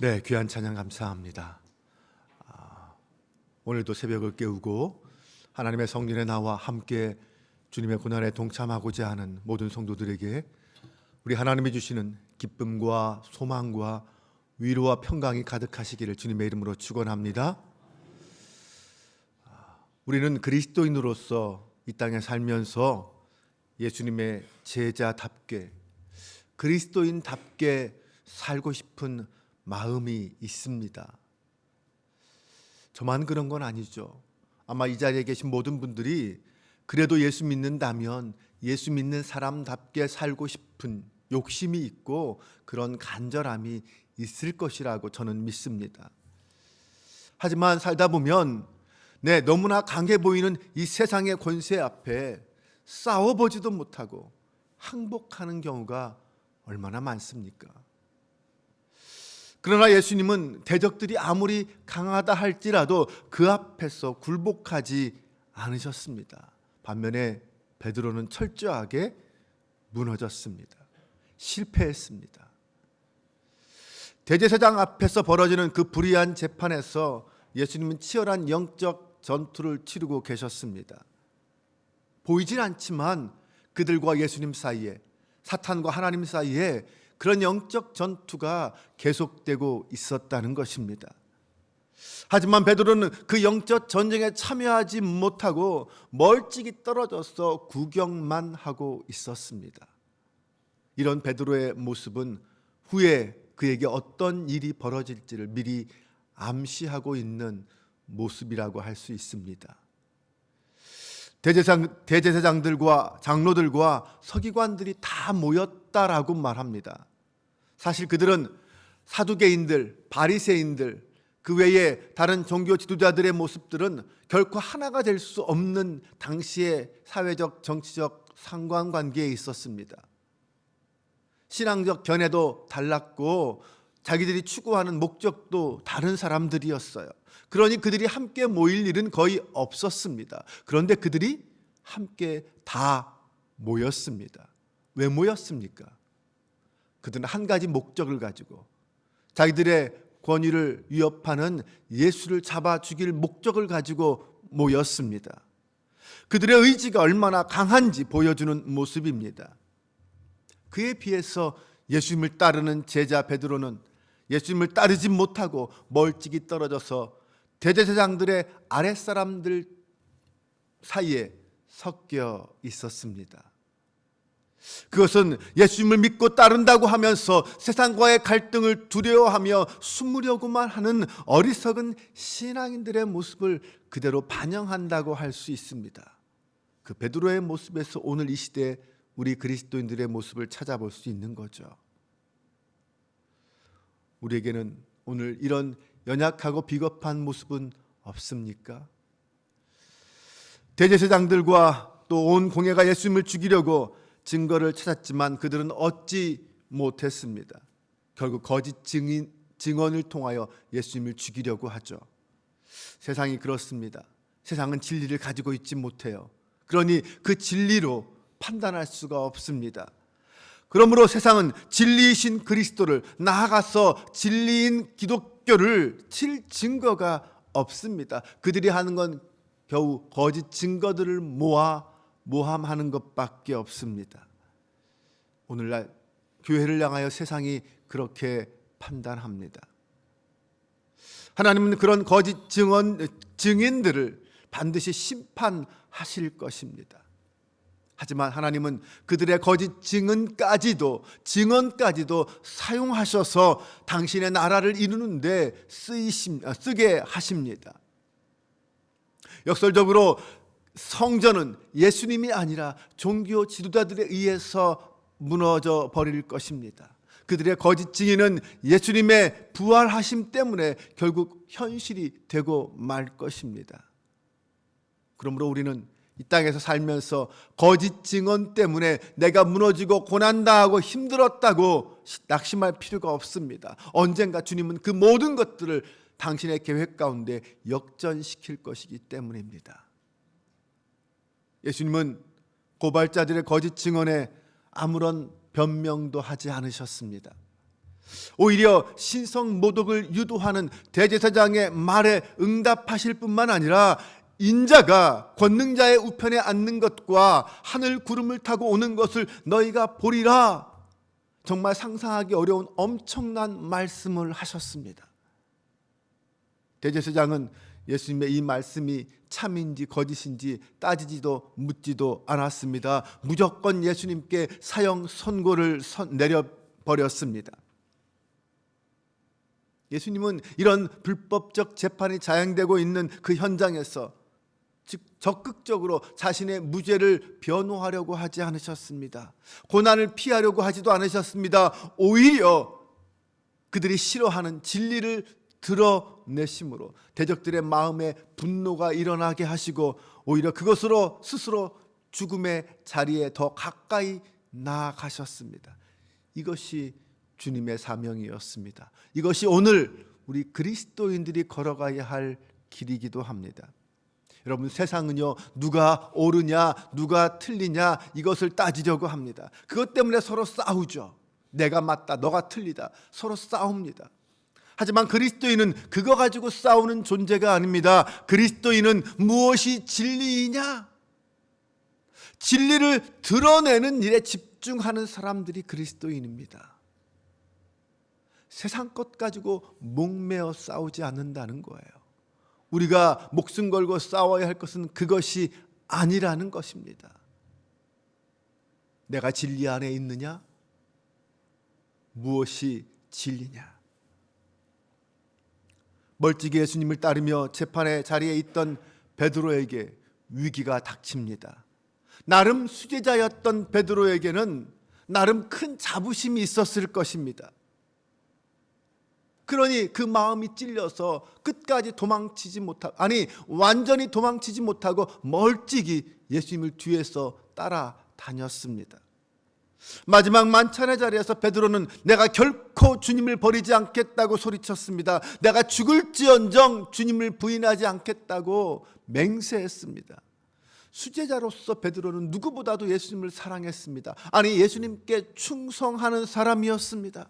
네, 귀한 찬양 감사합니다. 오늘도 새벽을 깨우고 하나님의 성전에 나와 함께 주님의 고난에 동참하고자 하는 모든 성도들에게 우리 하나님이 주시는 기쁨과 소망과 위로와 평강이 가득하시기를 주님의 이름으로 축원합니다. 우리는 그리스도인으로서 이 땅에 살면서 예수님의 제자답게 그리스도인답게 살고 싶은 마음이 있습니다. 저만 그런 건 아니죠. 아마 이 자리에 계신 모든 분들이 그래도 예수 믿는다면 예수 믿는 사람답게 살고 싶은 욕심이 있고 그런 간절함이 있을 것이라고 저는 믿습니다. 하지만 살다 보면 너무나 강해 보이는 이 세상의 권세 앞에 싸워보지도 못하고 항복하는 경우가 얼마나 많습니까? 그러나 예수님은 대적들이 아무리 강하다 할지라도 그 앞에서 굴복하지 않으셨습니다. 반면에 베드로는 철저하게 무너졌습니다. 실패했습니다. 대제사장 앞에서 벌어지는 그 불의한 재판에서 예수님은 치열한 영적 전투를 치르고 계셨습니다. 보이진 않지만 그들과 예수님 사이에, 사탄과 하나님 사이에 그런 영적 전투가 계속되고 있었다는 것입니다. 하지만 베드로는 그 영적 전쟁에 참여하지 못하고 멀찍이 떨어져서 구경만 하고 있었습니다. 이런 베드로의 모습은 후에 그에게 어떤 일이 벌어질지를 미리 암시하고 있는 모습이라고 할 수 있습니다. 대제사장들과 장로들과 서기관들이 다 모였다라고 말합니다. 사실 그들은 사두개인들, 바리새인들, 그 외에 다른 종교 지도자들의 모습들은 결코 하나가 될 수 없는 당시의 사회적, 정치적 상관관계에 있었습니다. 신앙적 견해도 달랐고 자기들이 추구하는 목적도 다른 사람들이었어요. 그러니 그들이 함께 모일 일은 거의 없었습니다. 그런데 그들이 함께 다 모였습니다. 왜 모였습니까? 그들은 한 가지 목적을 가지고 자기들의 권위를 위협하는 예수를 잡아 죽일 목적을 가지고 모였습니다. 그들의 의지가 얼마나 강한지 보여주는 모습입니다. 그에 비해서 예수님을 따르는 제자 베드로는 예수님을 따르지 못하고 멀찍이 떨어져서 대제사장들의 아랫사람들 사이에 섞여 있었습니다. 그것은 예수님을 믿고 따른다고 하면서 세상과의 갈등을 두려워하며 숨으려고만 하는 어리석은 신앙인들의 모습을 그대로 반영한다고 할 수 있습니다. 그 베드로의 모습에서 오늘 이 시대에 우리 그리스도인들의 모습을 찾아볼 수 있는 거죠. 우리에게는 오늘 이런 연약하고 비겁한 모습은 없습니까? 대제사장들과 또 온 공회가 예수님을 죽이려고 증거를 찾았지만 그들은 얻지 못했습니다. 결국 거짓 증언을 통하여 예수님을 죽이려고 하죠. 세상이 그렇습니다. 세상은 진리를 가지고 있지 못해요. 그러니 그 진리로 판단할 수가 없습니다. 그러므로 세상은 진리이신 그리스도를, 나아가서 진리인 기독교를 칠 증거가 없습니다. 그들이 하는 건 겨우 거짓 증거들을 모함하는 것밖에 없습니다. 오늘날 교회를 향하여 세상이 그렇게 판단합니다. 하나님은 그런 거짓 증인들을 반드시 심판하실 것입니다. 하지만 하나님은 그들의 거짓 증언까지도 사용하셔서 당신의 나라를 이루는 데 쓰게 하십니다. 역설적으로 성전은 예수님이 아니라 종교 지도자들에 의해서 무너져 버릴 것입니다. 그들의 거짓 증인은 예수님의 부활하심 때문에 결국 현실이 되고 말 것입니다. 그러므로 우리는 이 땅에서 살면서 거짓 증언 때문에 내가 무너지고 고난당하고 힘들었다고 낙심할 필요가 없습니다. 언젠가 주님은 그 모든 것들을 당신의 계획 가운데 역전시킬 것이기 때문입니다. 예수님은 고발자들의 거짓 증언에 아무런 변명도 하지 않으셨습니다. 오히려 신성 모독을 유도하는 대제사장의 말에 응답하실 뿐만 아니라 인자가 권능자의 우편에 앉는 것과 하늘 구름을 타고 오는 것을 너희가 보리라. 정말 상상하기 어려운 엄청난 말씀을 하셨습니다. 대제사장은 예수님의 이 말씀이 참인지 거짓인지 따지지도 묻지도 않았습니다. 무조건 예수님께 사형 선고를 내려버렸습니다. 예수님은 이런 불법적 재판이 자행되고 있는 그 현장에서 적극적으로 자신의 무죄를 변호하려고 하지 않으셨습니다. 고난을 피하려고 하지도 않으셨습니다. 오히려 그들이 싫어하는 진리를 드러내심으로 대적들의 마음에 분노가 일어나게 하시고 오히려 그것으로 스스로 죽음의 자리에 더 가까이 나아가셨습니다. 이것이 주님의 사명이었습니다. 이것이 오늘 우리 그리스도인들이 걸어가야 할 길이기도 합니다. 여러분, 세상은요, 누가 옳으냐 누가 틀리냐 이것을 따지려고 합니다. 그것 때문에 서로 싸우죠. 내가 맞다 너가 틀리다 서로 싸웁니다. 하지만 그리스도인은 그거 가지고 싸우는 존재가 아닙니다. 그리스도인은 무엇이 진리이냐? 진리를 드러내는 일에 집중하는 사람들이 그리스도인입니다. 세상 것 가지고 목매어 싸우지 않는다는 거예요. 우리가 목숨 걸고 싸워야 할 것은 그것이 아니라는 것입니다. 내가 진리 안에 있느냐? 무엇이 진리냐? 멀찍이 예수님을 따르며 재판의 자리에 있던 베드로에게 위기가 닥칩니다. 나름 수제자였던 베드로에게는 나름 큰 자부심이 있었을 것입니다. 그러니 그 마음이 찔려서 끝까지 완전히 도망치지 못하고 멀찍이 예수님을 뒤에서 따라다녔습니다. 마지막 만찬의 자리에서 베드로는 내가 결코 주님을 버리지 않겠다고 소리쳤습니다. 내가 죽을지언정 주님을 부인하지 않겠다고 맹세했습니다. 수제자로서 베드로는 누구보다도 예수님을 사랑했습니다. 아니, 예수님께 충성하는 사람이었습니다.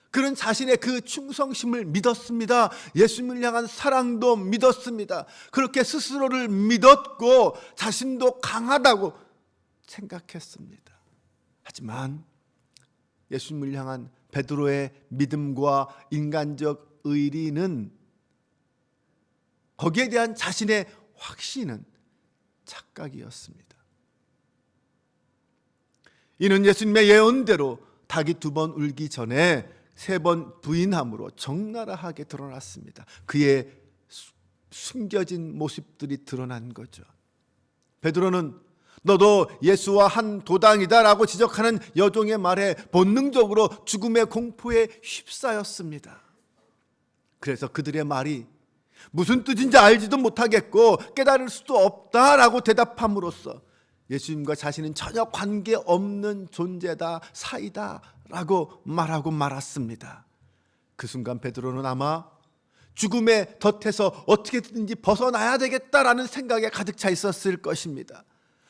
그는 자신의 그 충성심을 믿었습니다. 예수님을 향한 사랑도 믿었습니다. 그렇게 스스로를 믿었고 자신도 강하다고 생각했습니다. 하지만 예수님을 향한 베드로의 믿음과 인간적 의리는, 거기에 대한 자신의 확신은 착각이었습니다. 이는 예수님의 예언대로 닭이 2번 울기 전에 3번 부인함으로 적나라하게 드러났습니다. 그의 숨겨진 모습들이 드러난 거죠. 베드로는 너도 예수와 한 도당이다라고 지적하는 여종의 말에 본능적으로 죽음의 공포에 휩싸였습니다. 그래서 그들의 말이 무슨 뜻인지 알지도 못하겠고 깨달을 수도 없다라고 대답함으로써 예수님과 자신은 전혀 관계없는 존재다, 사이다라고 말하고 말았습니다. 그 순간 베드로는 아마 죽음의 덫에서 어떻게든지 벗어나야 되겠다라는 생각에 가득 차 있었을 것입니다.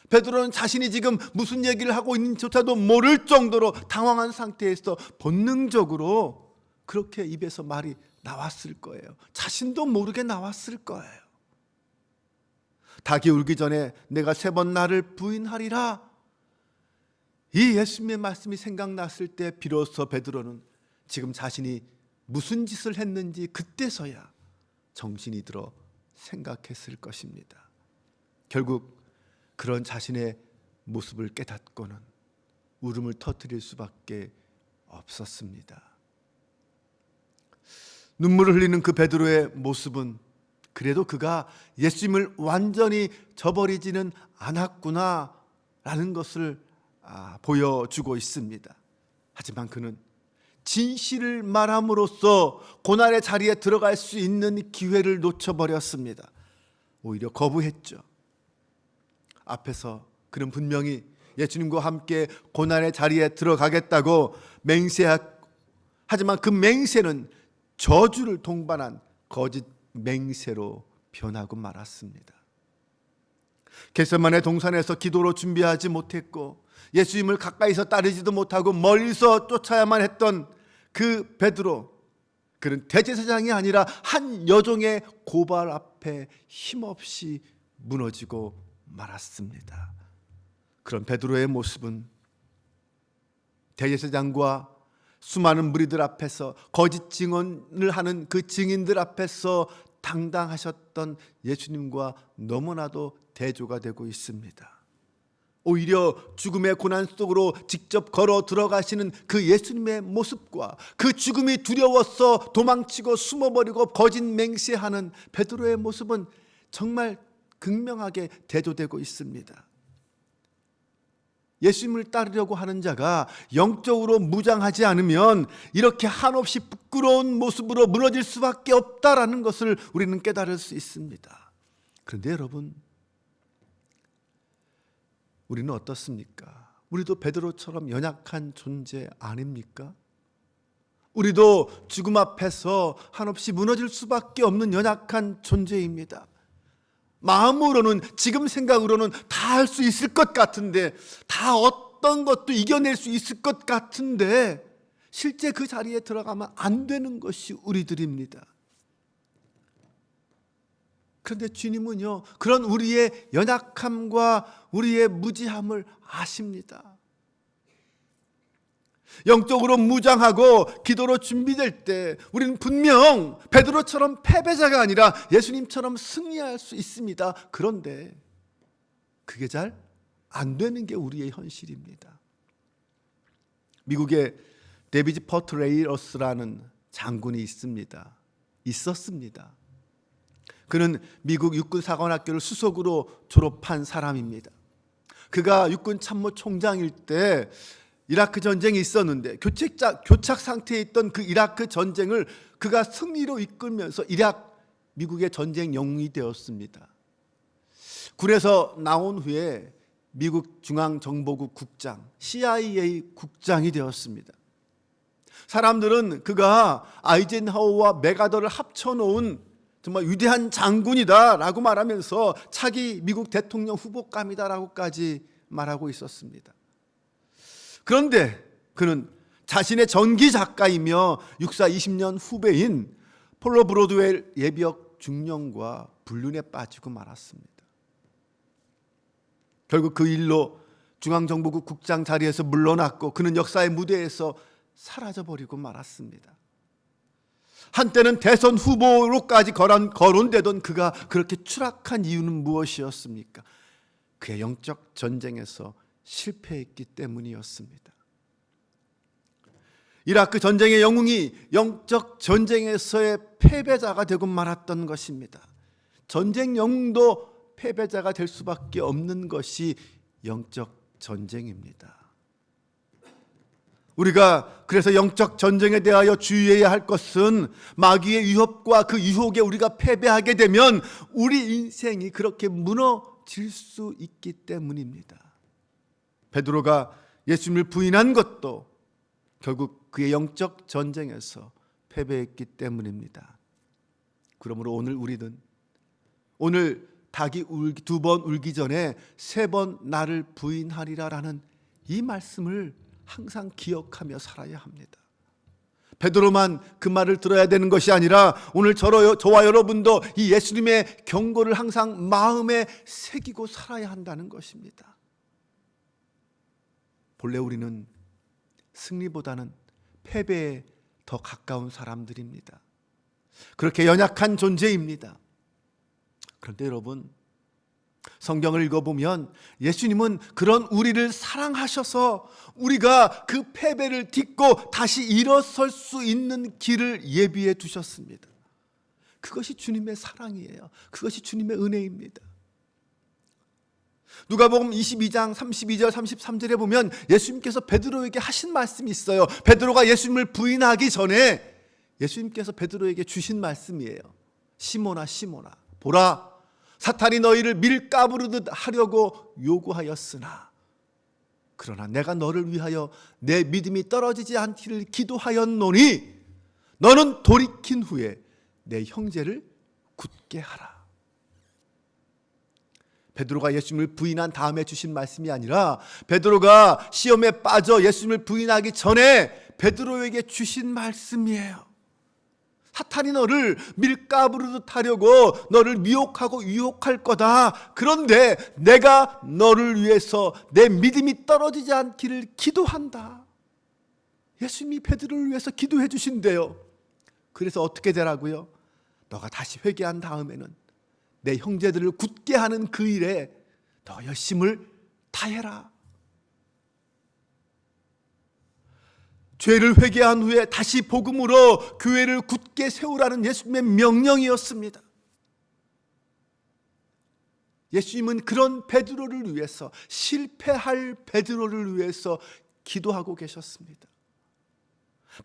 베드로는 자신이 지금 무슨 얘기를 하고 있는지조차도 모를 정도로 당황한 상태에서 본능적으로 그렇게 입에서 말이 나왔을 거예요. 자신도 모르게 나왔을 거예요. 닭이 울기 전에 내가 3번 나를 부인하리라. 이 예수님의 말씀이 생각났을 때 비로소 베드로는 지금 자신이 무슨 짓을 했는지 그때서야 정신이 들어 생각했을 것입니다. 결국 그런 자신의 모습을 깨닫고는 울음을 터뜨릴 수밖에 없었습니다. 눈물을 흘리는 그 베드로의 모습은 그래도 그가 예수님을 완전히 저버리지는 않았구나라는 것을 보여주고 있습니다. 하지만 그는 진실을 말함으로써 고난의 자리에 들어갈 수 있는 기회를 놓쳐버렸습니다. 오히려 거부했죠. 앞에서 그는 분명히 예수님과 함께 고난의 자리에 들어가겠다고 하지만 그 맹세는 저주를 동반한 거짓 맹세로 변하고 말았습니다. 겟세마네 동산에서 기도로 준비하지 못했고 예수님을 가까이서 따르지도 못하고 멀리서 쫓아야만 했던 그 베드로, 그는 대제사장이 아니라 한 여종의 고발 앞에 힘없이 무너지고 말았습니다. 그런 베드로의 모습은 대제사장과 수많은 무리들 앞에서 거짓 증언을 하는 그 증인들 앞에서 당당하셨던 예수님과 너무나도 대조가 되고 있습니다. 오히려 죽음의 고난 속으로 직접 걸어 들어가시는 그 예수님의 모습과 그 죽음이 두려워서 도망치고 숨어버리고 거짓 맹세하는 베드로의 모습은 정말 극명하게 대조되고 있습니다. 예수님을 따르려고 하는 자가 영적으로 무장하지 않으면 이렇게 한없이 부끄러운 모습으로 무너질 수밖에 없다라는 것을 우리는 깨달을 수 있습니다. 그런데 여러분, 우리는 어떻습니까? 우리도 베드로처럼 연약한 존재 아닙니까? 우리도 죽음 앞에서 한없이 무너질 수밖에 없는 연약한 존재입니다. 마음으로는, 지금 생각으로는 다 할 수 있을 것 같은데, 다 어떤 것도 이겨낼 수 있을 것 같은데 실제 그 자리에 들어가면 안 되는 것이 우리들입니다. 그런데 주님은요, 그런 우리의 연약함과 우리의 무지함을 아십니다. 영적으로 무장하고 기도로 준비될 때 우리는 분명 베드로처럼 패배자가 아니라 예수님처럼 승리할 수 있습니다. 그런데 그게 잘 안 되는 게 우리의 현실입니다. 미국의 데비드 퍼트레이러스라는 장군이 있었습니다. 그는 미국 육군사관학교를 수석으로 졸업한 사람입니다. 그가 육군 참모총장일 때 이라크 전쟁이 있었는데 교착 상태에 있던 그 이라크 전쟁을 그가 승리로 이끌면서 미국의 전쟁 영웅이 되었습니다. 군에서 나온 후에 미국 중앙정보국 국장, CIA 국장이 되었습니다. 사람들은 그가 아이젠하워와 맥아더를 합쳐놓은 정말 위대한 장군이다라고 말하면서 차기 미국 대통령 후보감이다라고까지 말하고 있었습니다. 그런데 그는 자신의 전기 작가이며 육사 20년 후배인 폴로 브로드웰 예비역 중령과 불륜에 빠지고 말았습니다. 결국 그 일로 중앙정보국 국장 자리에서 물러났고 그는 역사의 무대에서 사라져버리고 말았습니다. 한때는 대선 후보로까지 거론되던 그가 그렇게 추락한 이유는 무엇이었습니까? 그의 영적 전쟁에서 실패했기 때문이었습니다. 이라크 전쟁의 영웅이 영적 전쟁에서의 패배자가 되고 말았던 것입니다. 전쟁 영웅도 패배자가 될 수밖에 없는 것이 영적 전쟁입니다. 우리가 그래서 영적 전쟁에 대하여 주의해야 할 것은 마귀의 위협과 그 유혹에 우리가 패배하게 되면 우리 인생이 그렇게 무너질 수 있기 때문입니다. 베드로가 예수님을 부인한 것도 결국 그의 영적 전쟁에서 패배했기 때문입니다. 그러므로 오늘 닭이 2번 울기 전에 3번 나를 부인하리라라는 이 말씀을 항상 기억하며 살아야 합니다. 베드로만 그 말을 들어야 되는 것이 아니라 오늘 저와 여러분도 이 예수님의 경고를 항상 마음에 새기고 살아야 한다는 것입니다. 본래 우리는 승리보다는 패배에 더 가까운 사람들입니다. 그렇게 연약한 존재입니다. 그런데 여러분, 성경을 읽어보면 예수님은 그런 우리를 사랑하셔서 우리가 그 패배를 딛고 다시 일어설 수 있는 길을 예비해 두셨습니다. 그것이 주님의 사랑이에요. 그것이 주님의 은혜입니다. 누가복음 22장 32절 33절에 보면 예수님께서 베드로에게 하신 말씀이 있어요. 베드로가 예수님을 부인하기 전에 예수님께서 베드로에게 주신 말씀이에요. 시몬아 시몬아, 보라, 사탄이 너희를 밀가부르듯 하려고 요구하였으나 그러나 내가 너를 위하여 내 믿음이 떨어지지 않기를 기도하였노니 너는 돌이킨 후에 내 형제를 굳게 하라. 베드로가 예수님을 부인한 다음에 주신 말씀이 아니라 베드로가 시험에 빠져 예수님을 부인하기 전에 베드로에게 주신 말씀이에요. 사탄이 너를 밀가부르듯 하려고 너를 미혹하고 유혹할 거다. 그런데 내가 너를 위해서 내 믿음이 떨어지지 않기를 기도한다. 예수님이 베드로를 위해서 기도해 주신대요. 그래서 어떻게 되라고요? 너가 다시 회개한 다음에는 내 형제들을 굳게 하는 그 일에 너 열심을 다해라. 죄를 회개한 후에 다시 복음으로 교회를 굳게 세우라는 예수님의 명령이었습니다. 예수님은 그런 베드로를 위해서, 실패할 베드로를 위해서 기도하고 계셨습니다.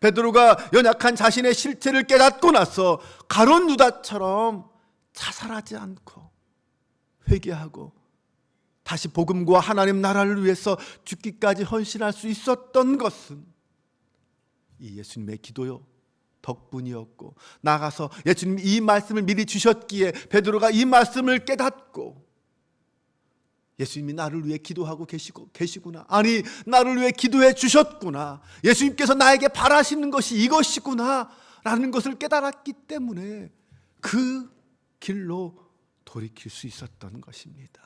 베드로가 연약한 자신의 실체를 깨닫고 나서 가룟 유다처럼 자살하지 않고 회개하고 다시 복음과 하나님 나라를 위해서 죽기까지 헌신할 수 있었던 것은 이 예수님의 기도요 덕분이었고, 나가서 예수님이 이 말씀을 미리 주셨기에 베드로가 이 말씀을 깨닫고 예수님이 나를 위해 기도하고 계시구나, 아니 나를 위해 기도해 주셨구나, 예수님께서 나에게 바라시는 것이 이것이구나 라는 것을 깨달았기 때문에 그 길로 돌이킬 수 있었던 것입니다.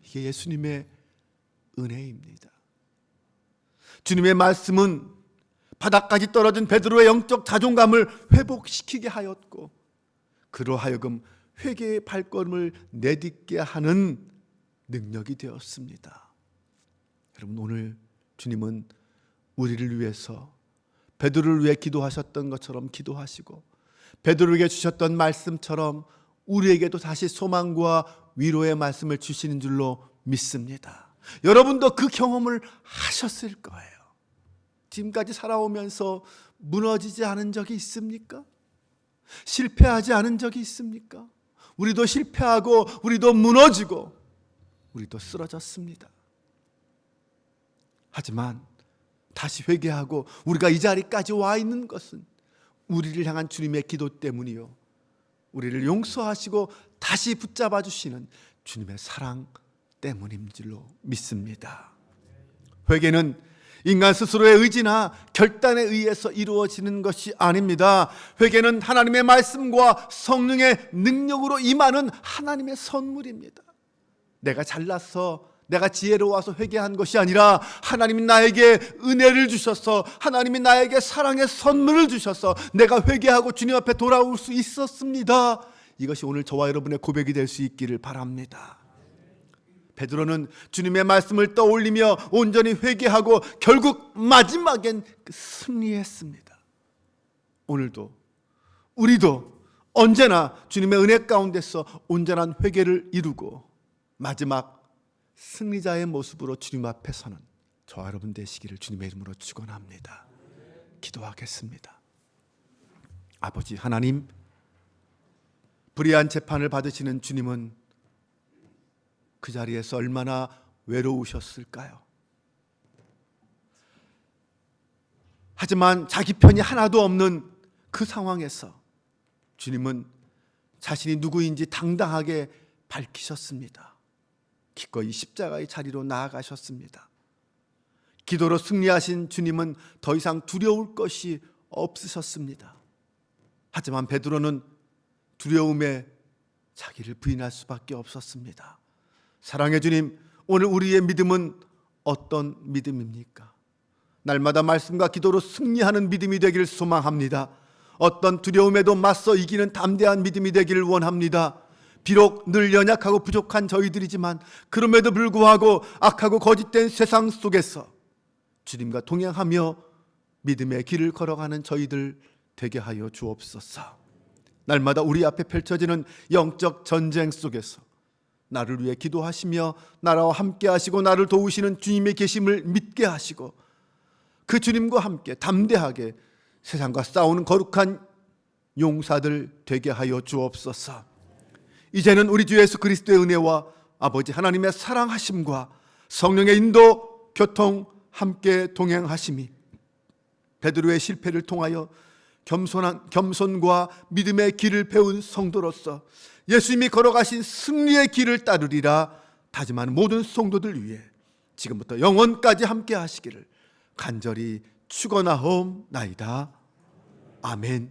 이게 예수님의 은혜입니다. 주님의 말씀은 바닥까지 떨어진 베드로의 영적 자존감을 회복시키게 하였고, 그로 하여금 회개의 발걸음을 내딛게 하는 능력이 되었습니다. 여러분, 오늘 주님은 우리를 위해서 베드로를 위해 기도하셨던 것처럼 기도하시고, 베드로에게 주셨던 말씀처럼 우리에게도 다시 소망과 위로의 말씀을 주시는 줄로 믿습니다. 여러분도 그 경험을 하셨을 거예요. 지금까지 살아오면서 무너지지 않은 적이 있습니까? 실패하지 않은 적이 있습니까? 우리도 실패하고 우리도 무너지고 우리도 쓰러졌습니다. 하지만 다시 회개하고 우리가 이 자리까지 와 있는 것은 우리를 향한 주님의 기도 때문이요, 우리를 용서하시고 다시 붙잡아 주시는 주님의 사랑 때문인 줄로 믿습니다. 회개는 인간 스스로의 의지나 결단에 의해서 이루어지는 것이 아닙니다. 회개는 하나님의 말씀과 성령의 능력으로 임하는 하나님의 선물입니다. 내가 잘나서, 내가 지혜로워서 회개한 것이 아니라 하나님이 나에게 은혜를 주셔서, 하나님이 나에게 사랑의 선물을 주셔서 내가 회개하고 주님 앞에 돌아올 수 있었습니다. 이것이 오늘 저와 여러분의 고백이 될 수 있기를 바랍니다. 베드로는 주님의 말씀을 떠올리며 온전히 회개하고 결국 마지막엔 승리했습니다. 오늘도 우리도 언제나 주님의 은혜 가운데서 온전한 회개를 이루고 마지막 승리자의 모습으로 주님 앞에 서는 저와 여러분 되시기를 주님의 이름으로 축원합니다. 기도하겠습니다. 아버지 하나님, 불의한 재판을 받으시는 주님은 그 자리에서 얼마나 외로우셨을까요? 하지만 자기 편이 하나도 없는 그 상황에서 주님은 자신이 누구인지 당당하게 밝히셨습니다. 기꺼이 십자가의 자리로 나아가셨습니다. 기도로 승리하신 주님은 더 이상 두려울 것이 없으셨습니다. 하지만 베드로는 두려움에 자기를 부인할 수밖에 없었습니다. 사랑의 주님, 오늘 우리의 믿음은 어떤 믿음입니까? 날마다 말씀과 기도로 승리하는 믿음이 되기를 소망합니다. 어떤 두려움에도 맞서 이기는 담대한 믿음이 되기를 원합니다. 비록 늘 연약하고 부족한 저희들이지만 그럼에도 불구하고 악하고 거짓된 세상 속에서 주님과 동행하며 믿음의 길을 걸어가는 저희들 되게 하여 주옵소서. 날마다 우리 앞에 펼쳐지는 영적 전쟁 속에서 나를 위해 기도하시며 나라와 함께 하시고 나를 도우시는 주님의 계심을 믿게 하시고 그 주님과 함께 담대하게 세상과 싸우는 거룩한 용사들 되게 하여 주옵소서. 이제는 우리 주 예수 그리스도의 은혜와 아버지 하나님의 사랑하심과 성령의 인도, 교통, 함께 동행하심이 베드로의 실패를 통하여 겸손과 믿음의 길을 배운 성도로서 예수님이 걸어가신 승리의 길을 따르리라 다짐하는 모든 성도들 위해 지금부터 영원까지 함께 하시기를 간절히 축원하옵나이다. 아멘.